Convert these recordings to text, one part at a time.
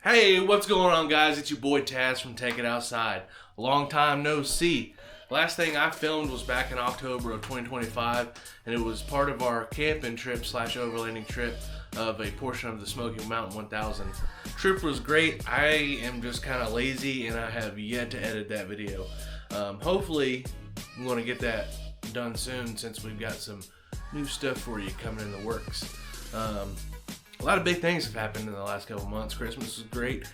Hey, what's going on, guys? It's your boy Taz from Take It Outside. Long time no see. Last thing I filmed was back in October of 2025, and it was part of our camping trip slash overlanding trip of a portion of the Smoky Mountain 1000. Trip was great. I am just kind of lazy, and I have yet to edit that video. Hopefully, I'm going to get that done soon since we've got some new stuff for you coming in the works. A lot of big things have happened in the last couple months. Christmas was great.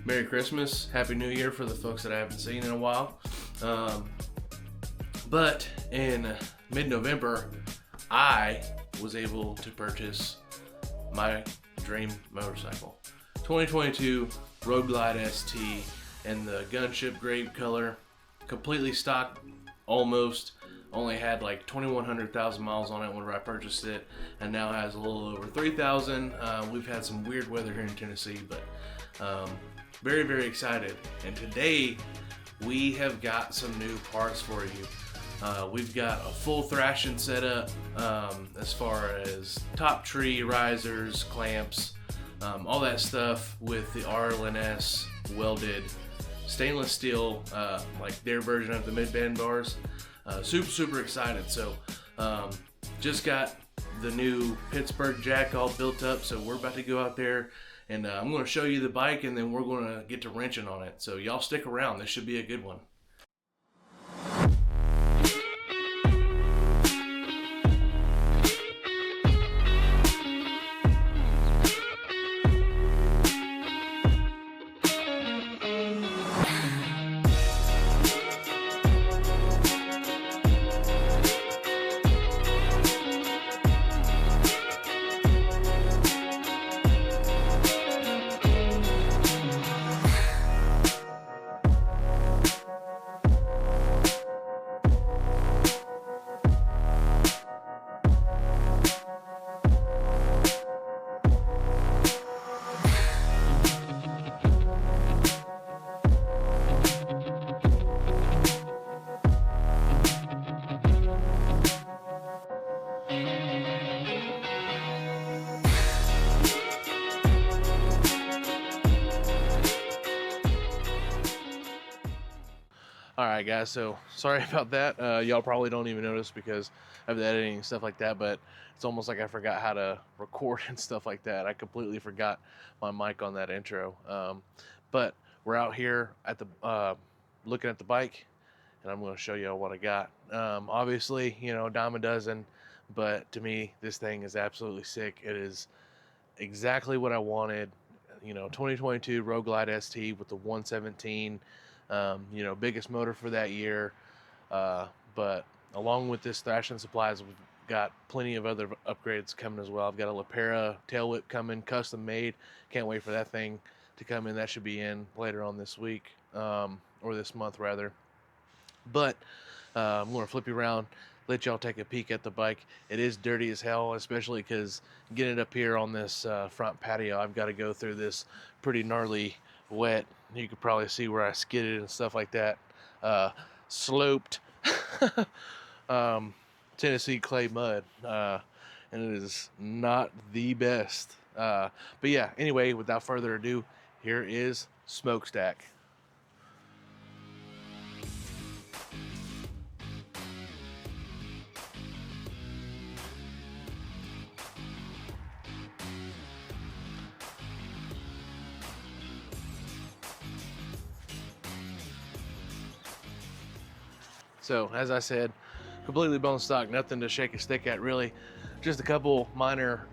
Merry Christmas. Happy New Year for the folks that I haven't seen in a while. But in mid-November, I was able to purchase my dream motorcycle. 2022 Road Glide ST in the gunship grape color. Completely stock, almost. Only had like 2,100,000 miles on it whenever I purchased it, and now has a little over 3,000. We've had some weird weather here in Tennessee, but very, very excited. And today we have got some new parts for you. We've got a full thrashing setup as far as top tree, risers, clamps, all that stuff with the Arlen ness welded stainless steel, like their version of the mid-band bars. Super excited. So just got the new Pittsburgh jack all built up, so we're about to go out there and I'm going to show you the bike, and then we're going to get to wrenching on it. So y'all stick around. This should be a good one. Alright guys, so sorry about that. Y'all probably don't even notice because of the editing and stuff like that, but it's almost like I forgot how to record and stuff like that. I completely forgot my mic on that intro. But we're out here at the looking at the bike, and I'm going to show you what I got. Obviously, you know, a dime a dozen, but to me, this thing is absolutely sick. It is exactly what I wanted. You know, 2022 Road Glide ST with the 117. You know, biggest motor for that year. But along with this thrashing supplies, we've got plenty of other upgrades coming as well. I've got a LaPera tail whip coming, custom made. Can't wait for that thing to come in. That should be in later on this week, or this month rather. But I'm going to flip you around, let y'all take a peek at the bike. It is dirty as hell, especially because getting it up here on this front patio, I've got to go through this pretty gnarly wet. You could probably see where I skidded and stuff like that. Sloped Tennessee clay mud, and it is not the best. But yeah, anyway, without further ado, here is Smokestack. So, as I said, completely bone stock, nothing to shake a stick at really. Just a couple minor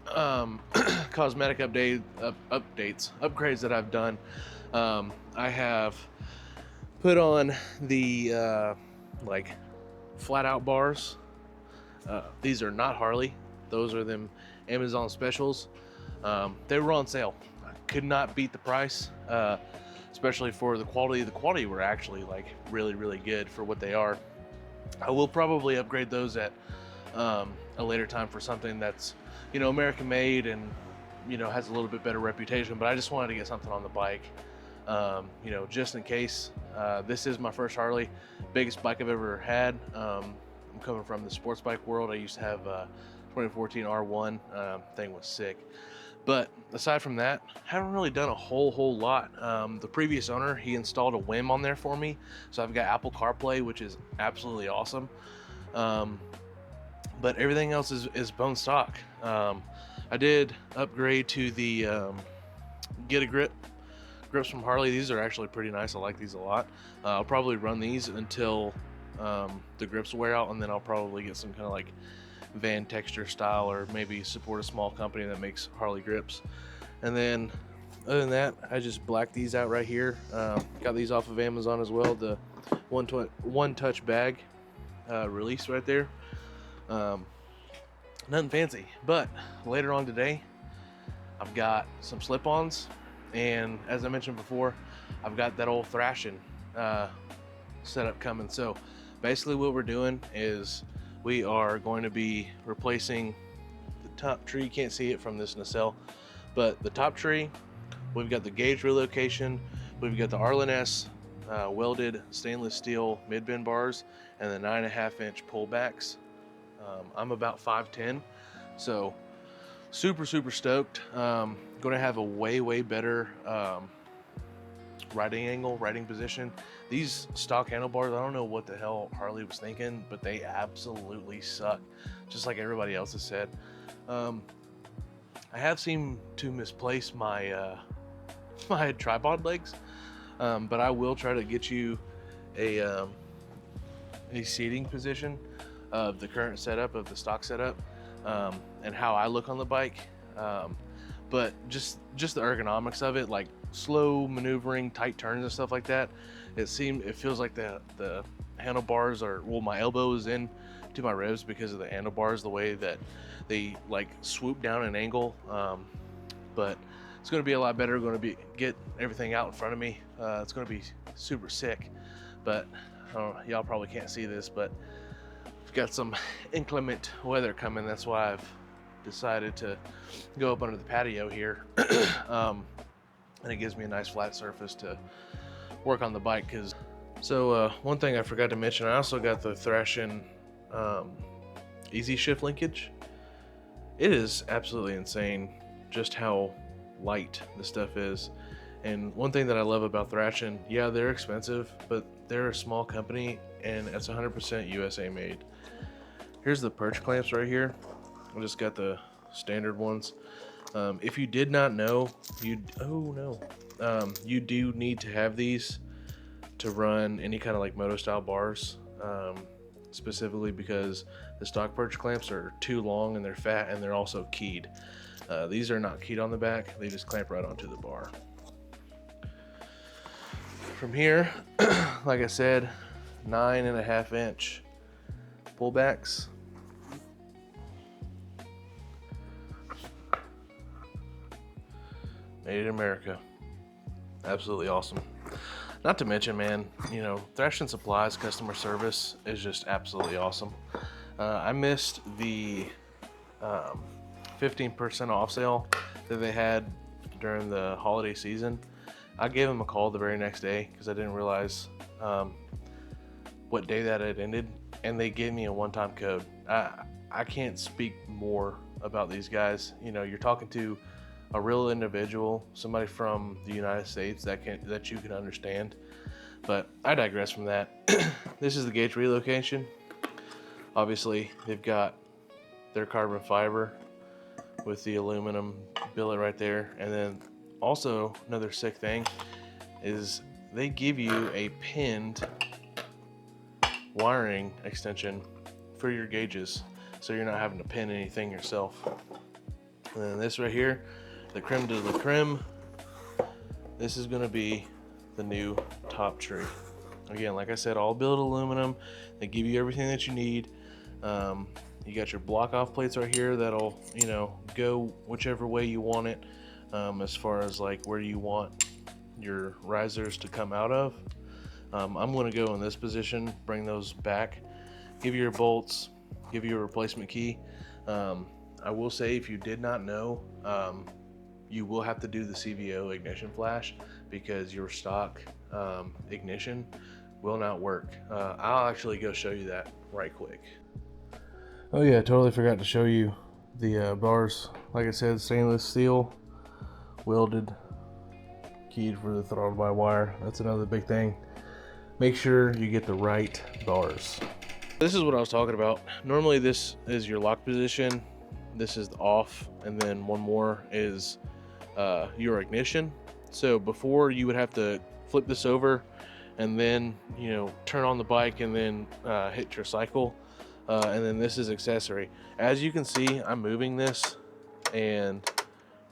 cosmetic upgrades that I've done. I have put on the like flat out bars. These are not Harley. Those are them Amazon specials. They were on sale. I could not beat the price, especially for the quality. The quality were actually like really good for what they are. I will probably upgrade those at a later time for something that's, you know, American made and, you know, has a little bit better reputation, but I just wanted to get something on the bike, you know, just in case. This is my first Harley, biggest bike I've ever had. I'm coming from the sports bike world. I used to have 2014 R1, thing was sick. But aside from that, haven't really done a whole lot. The previous owner, he installed a whim on there for me, so I've got Apple CarPlay, which is absolutely awesome. But everything else is bone stock. I did upgrade to the Get a Grip grips from Harley. These are actually pretty nice. I like these a lot. I'll probably run these until the grips wear out, and then I'll probably get some kind of like van texture style, or maybe support a small company that makes Harley grips. And then other than that, I just blacked these out right here. Got these off of Amazon as well. The one touch bag release right there. Nothing fancy, but later on today I've got some slip-ons, and as I mentioned before, I've got that old Thrashing setup coming. So basically what we're doing is we are going to be replacing the top tree. You can't see it from this nacelle, but the top tree, we've got the gauge relocation, we've got the Arlen ness welded stainless steel mid-bend bars, and the 9.5 inch pullbacks. I'm about 5'10", so super stoked. Going to have a way better riding angle, riding position. These stock handlebars, I don't know what the hell Harley was thinking, but they absolutely suck, just like everybody else has said. I have seemed to misplace my my tripod legs, but I will try to get you a seating position of the current setup, of the stock setup, and how I look on the bike. But just the ergonomics of it, like slow maneuvering, tight turns and stuff like that, it feels like the handlebars are, well, my elbow is in to my ribs because of the handlebars, the way that they like swoop down an angle. But it's going to be a lot better. Going to get everything out in front of me. It's going to be super sick. But I don't know, y'all probably can't see this, but we've got some inclement weather coming. That's why I've decided to go up under the patio here. And it gives me a nice flat surface to work on the bike. So one thing I forgot to mention, I also got the Thrashing easy shift linkage. It is absolutely insane just how light the stuff is. And one thing that I love about Thrashing, yeah, they're expensive, but they're a small company and it's 100% USA made. Here's the perch clamps right here. I just got the standard ones. If you did not know, you do need to have these to run any kind of like moto style bars, specifically because the stock perch clamps are too long and they're fat, and they're also keyed. These are not keyed on the back, they just clamp right onto the bar. From here, like I said, 9.5 inch pullbacks. Made in America. Absolutely awesome. Not to mention, man, you know, Thrashing Supplies customer service is just absolutely awesome. I missed the 15% off sale that they had during the holiday season. I gave them a call the very next day because I didn't realize what day that had ended, and they gave me a one-time code. I can't speak more about these guys. You know, you're talking to a real individual, somebody from the United States that you can understand. But I digress from that. This is the gauge relocation. Obviously, they've got their carbon fiber with the aluminum billet right there. And then also another sick thing is they give you a pinned wiring extension for your gauges, so you're not having to pin anything yourself. And then this right here, the creme de la creme, this is going to be the new top tree. Again, like I said, all built aluminum. They give you everything that you need. You got your block off plates right here that'll, you know, go whichever way you want it, as far as like where you want your risers to come out of. I'm going to go in this position, bring those back, give you your bolts, give you a replacement key. I will say, if you did not know, you will have to do the CVO ignition flash because your stock ignition will not work. I'll actually go show you that right quick. Oh yeah, I totally forgot to show you The bars, like I said, stainless steel, welded, keyed for the throttle by wire. That's another big thing. Make sure you get the right bars. This is what I was talking about. Normally this is your lock position, this is the off, and then one more is your ignition. So before, you would have to flip this over and then, you know, turn on the bike and then hit your cycle, and then this is accessory. As you can see, I'm moving this and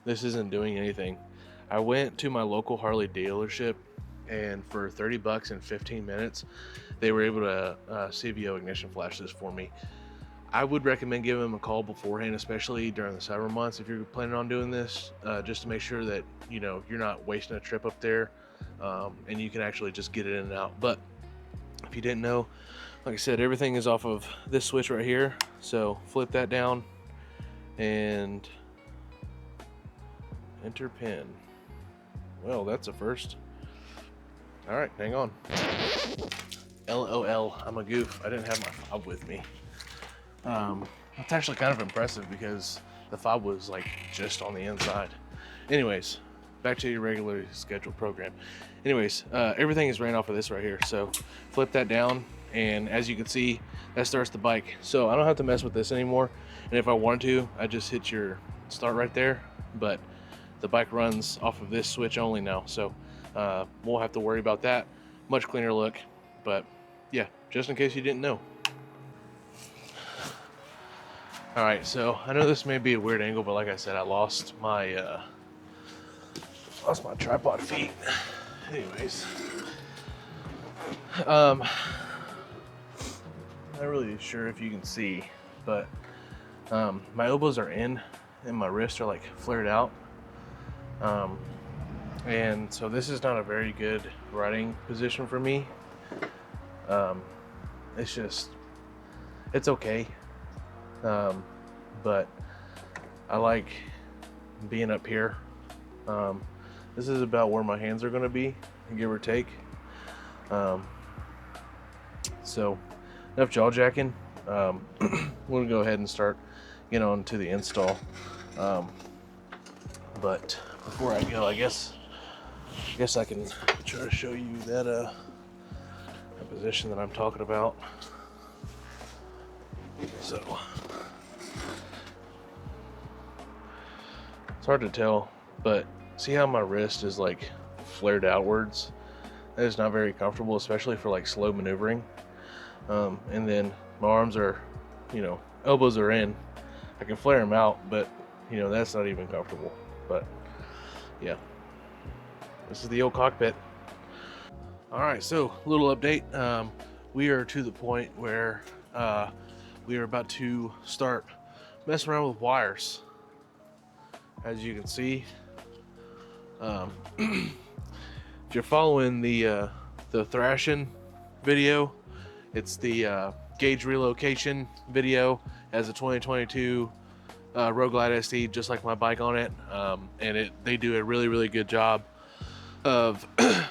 this isn't doing anything. I went to my local Harley dealership, and for 30 bucks in 15 minutes, they were able to CVO ignition flash this for me. I would recommend giving them a call beforehand, especially during the summer months if you're planning on doing this, just to make sure that, you know, you're not wasting a trip up there, and you can actually just get it in and out. But if you didn't know, like I said, everything is off of this switch right here. So flip that down and enter pin. Well, that's a first. All right, hang on. LOL, I'm a goof. I didn't have my fob with me. That's actually kind of impressive because the fob was like just on the inside. Anyways, back to your regularly scheduled program. Anyways, everything is ran off of this right here. So flip that down, and as you can see, that starts the bike. So I don't have to mess with this anymore. And if I wanted to, I just hit your start right there. But the bike runs off of this switch only now. So won't have to worry about that. Much cleaner look. But yeah, just in case you didn't know. All right, so I know this may be a weird angle, but like I said, I lost my tripod feet. Anyways, not really sure if you can see, but my elbows are in and my wrists are like flared out, and so this is not a very good riding position for me. It's okay, but I like being up here. This is about where my hands are going to be, give or take. So enough jaw jacking. We're going to go ahead and start getting on to the install. But before I go, I guess I can try to show you that position that I'm talking about. So it's hard to tell, but see how my wrist is like flared outwards? That is not very comfortable, especially for like slow maneuvering. And then my arms are, you know, elbows are in. I can flare them out, but you know, that's not even comfortable. But yeah, this is the old cockpit. All right, so a little update. We are to the point where we are about to start messing around with wires. As you can see, if you're following the Thrashing video, it's the gauge relocation video as a 2022 Road Glide ST, just like my bike on it, and they do a really good job of the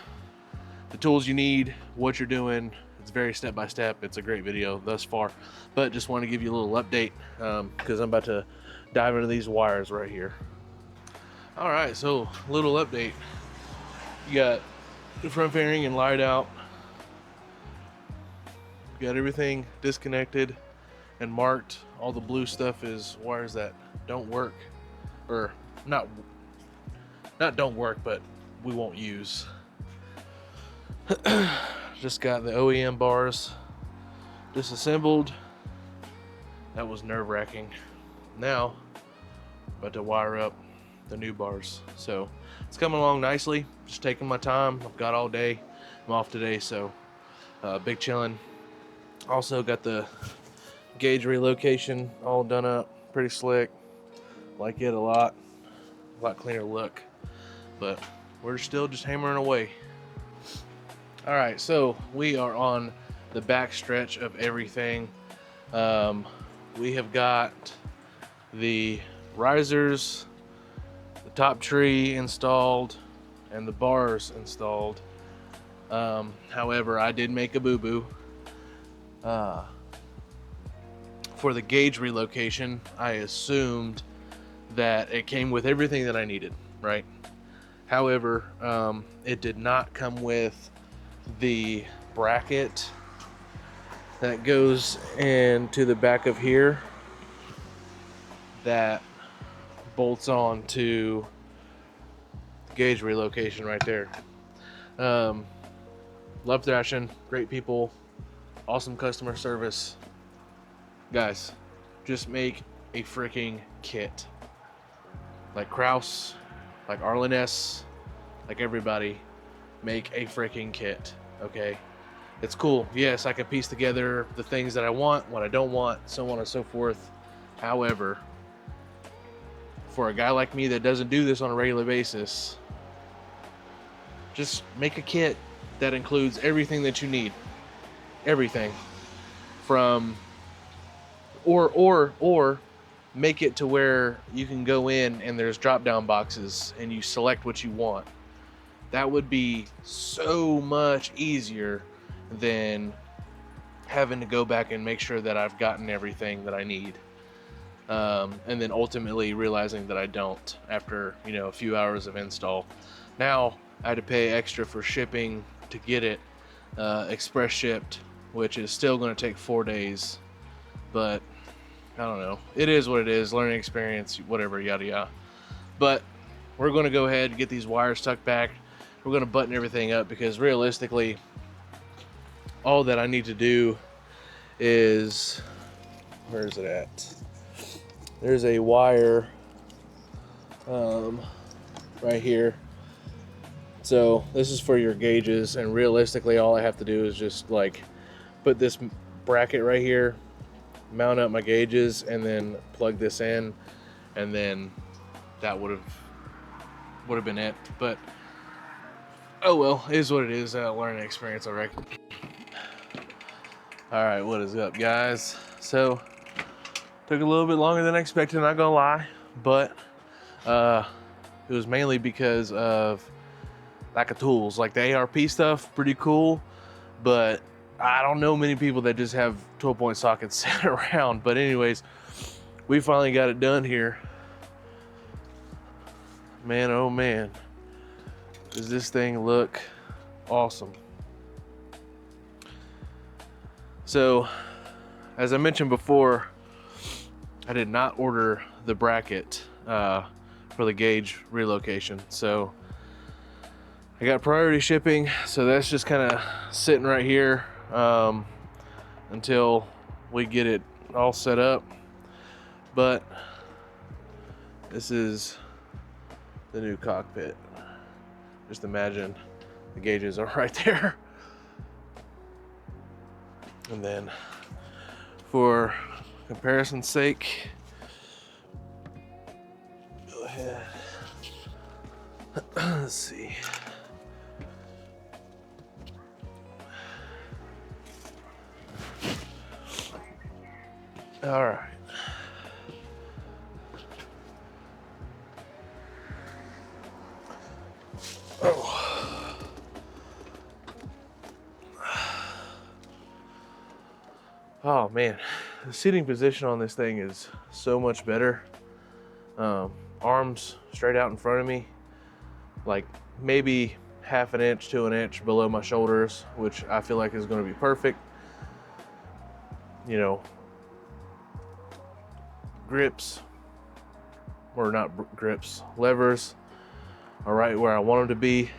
tools you need, what you're doing. It's very step by step. It's a great video thus far, but just want to give you a little update because I'm about to dive into these wires right here. All right, so little update. You got the front fairing and light out. You got everything disconnected and marked. All the blue stuff is wires that don't work, or not don't work, but we won't use. Just got the OEM bars disassembled. That was nerve-wracking. Now, about to wire up the new bars. So it's coming along nicely. Just taking my time. I've got all day. I'm off today, so big chilling. Also got the gauge relocation all done up. Pretty slick. Like it a lot cleaner look. But we're still just hammering away. All right, so we are on the back stretch of everything. We have got the risers, the top tree installed, and the bars installed. However, I did make a boo-boo. for the gauge relocation, I assumed that it came with everything that I needed, right? However, it did not come with the bracket that goes into the back of here that bolts on to the gauge relocation right there. Love Thrashing, great people, awesome customer service. Guys, just make a freaking kit. Like Kraus, like Arlen, like everybody, make a freaking kit, okay? It's cool. Yes, I can piece together the things that I want, what I don't want, so on and so forth. However, for a guy like me that doesn't do this on a regular basis, just make a kit that includes everything that you need. Everything. From or make it to where you can go in and there's drop down boxes and you select what you want. That would be so much easier than having to go back and make sure that I've gotten everything that I need. And then ultimately realizing that I don't after, you know, a few hours of install. Now I had to pay extra for shipping to get it express shipped, which is still going to take 4 days, but I don't know. It is what it is. Learning experience, whatever, yada yada. But we're going to go ahead and get these wires tucked back. We're going to button everything up because realistically, all that I need to do is, where is it at? There's a wire right here. So this is for your gauges, and realistically all I have to do is just like put this bracket right here, mount up my gauges, and then plug this in, and then that would have been it. But oh well, it is what it is. Learning experience, I reckon. All right, what is up, guys? So took a little bit longer than I expected, not gonna lie, but it was mainly because of lack of tools. Like the ARP stuff, pretty cool, but I don't know many people that just have 12-point sockets sitting around. But anyways, we finally got it done here. Man, oh man, does this thing look awesome. So, as I mentioned before, I did not order the bracket for the gauge relocation. So I got priority shipping, so that's just kind of sitting right here until we get it all set up. But this is the new cockpit. Just imagine the gauges are right there. And then for comparison's sake, go ahead. Let's see. All right. Oh man, the seating position on this thing is so much better. Arms straight out in front of me, like maybe half an inch to an inch below my shoulders, which I feel like is going to be perfect. You know, grips, or not grips, levers are right where I want them to be.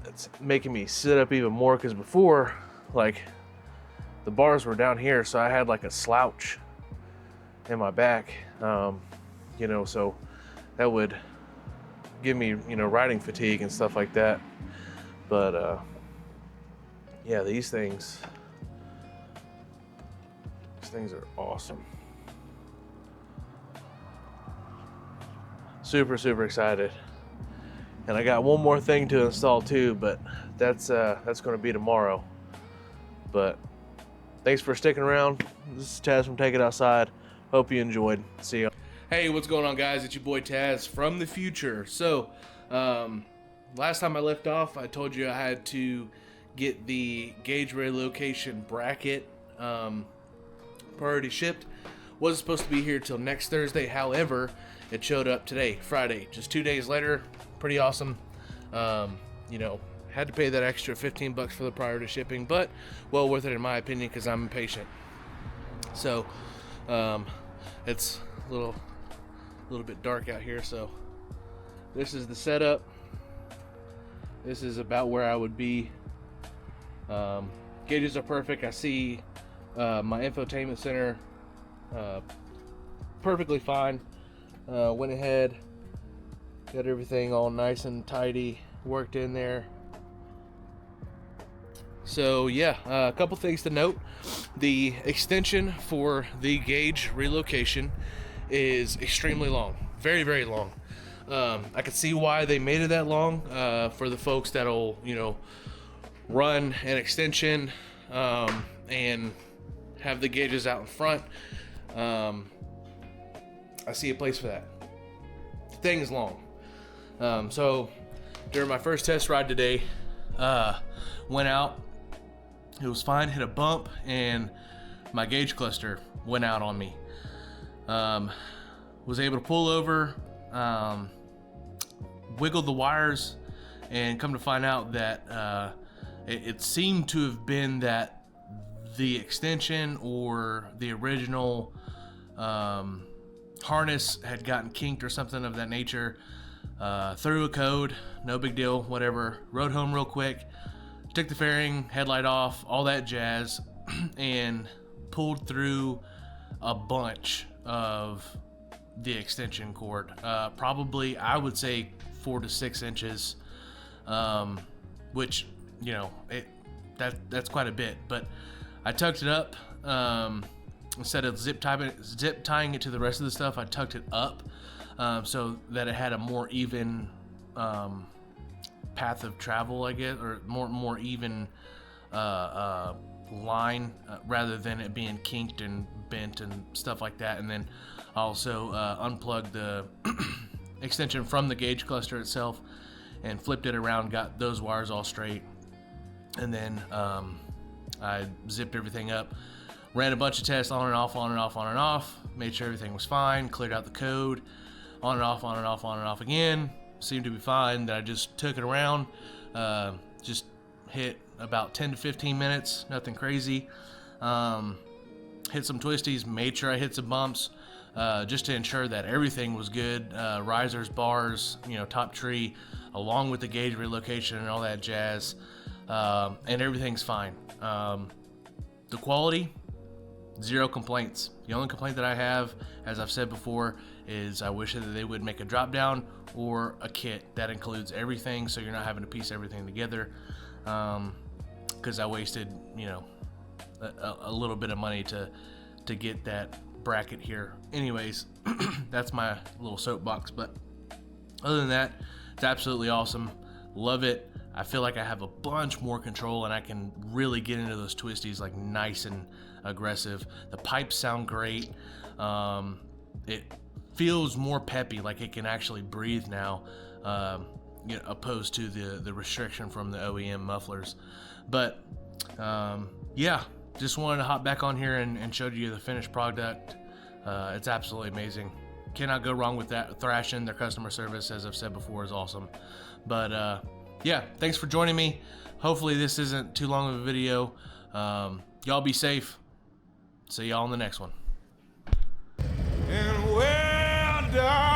It's making me sit up even more, because before, like, the bars were down here, so I had like a slouch in my back, you know, so that would give me, you know, riding fatigue and stuff like that. But yeah, these things are awesome. Super excited. And I got one more thing to install too, but that's going to be tomorrow. But thanks for sticking around. This is Taz from Take It Outside. Hope you enjoyed. See you. Hey, what's going on, guys? It's your boy Taz from the future. So, last time I left off, I told you I had to get the gauge relocation bracket priority shipped. Wasn't supposed to be here till next Thursday. However, it showed up today, Friday, just 2 days later. Pretty awesome. You know, had to pay that extra 15 bucks for the priority shipping, but well worth it in my opinion because I'm impatient. So it's a little bit dark out here, so this is the setup. This is about where I would be. Gauges are perfect. I see my infotainment center perfectly fine. Went ahead, got everything all nice and tidy, worked in there. So yeah, a couple things to note. The extension for the gauge relocation is extremely long, very, very long. I could see why they made it that long, for the folks that'll, you know, run an extension and have the gauges out in front. I see a place for that. The thing is long. So during my first test ride today, went out, it was fine, hit a bump, and my gauge cluster went out on me. Was able to pull over, wiggled the wires, and come to find out that it seemed to have been that the extension or the original harness had gotten kinked or something of that nature. Threw a code, no big deal, whatever. Rode home real quick, took the fairing, headlight off, all that jazz, and pulled through a bunch of the extension cord. Probably, I would say 4 to 6 inches, which, you know, that's quite a bit. But I tucked it up. Instead of zip tying it to the rest of the stuff, I tucked it up so that it had a more even path of travel, I guess, or more even line, rather than it being kinked and bent and stuff like that. And then also unplugged the extension from the gauge cluster itself and flipped it around, got those wires all straight, and then I zipped everything up. Ran a bunch of tests on and off, on and off, on and off. Made sure everything was fine. Cleared out the code. On and off, on and off, on and off again. Seemed to be fine. Then I just took it around. Just hit about 10 to 15 minutes. Nothing crazy. Hit some twisties. Made sure I hit some bumps. Just to ensure that everything was good. Risers, bars, you know, top tree, along with the gauge relocation and all that jazz. And everything's fine. The quality, 0 complaints. The only complaint that I have, as I've said before, is I wish that they would make a drop down or a kit that includes everything, so you're not having to piece everything together. Because I wasted, you know, a little bit of money to get that bracket here. Anyways, that's my little soapbox. But other than that, it's absolutely awesome. Love it. I feel like I have a bunch more control and I can really get into those twisties like nice and aggressive. The pipes sound great. It feels more peppy, like it can actually breathe now, you know, opposed to the restriction from the OEM mufflers. But yeah, just wanted to hop back on here and show you the finished product. It's absolutely amazing. Cannot go wrong with that. Thrashing, their customer service, as I've said before, is awesome. But yeah, thanks for joining me. Hopefully this isn't too long of a video. Y'all be safe. See y'all in the next one. And well done.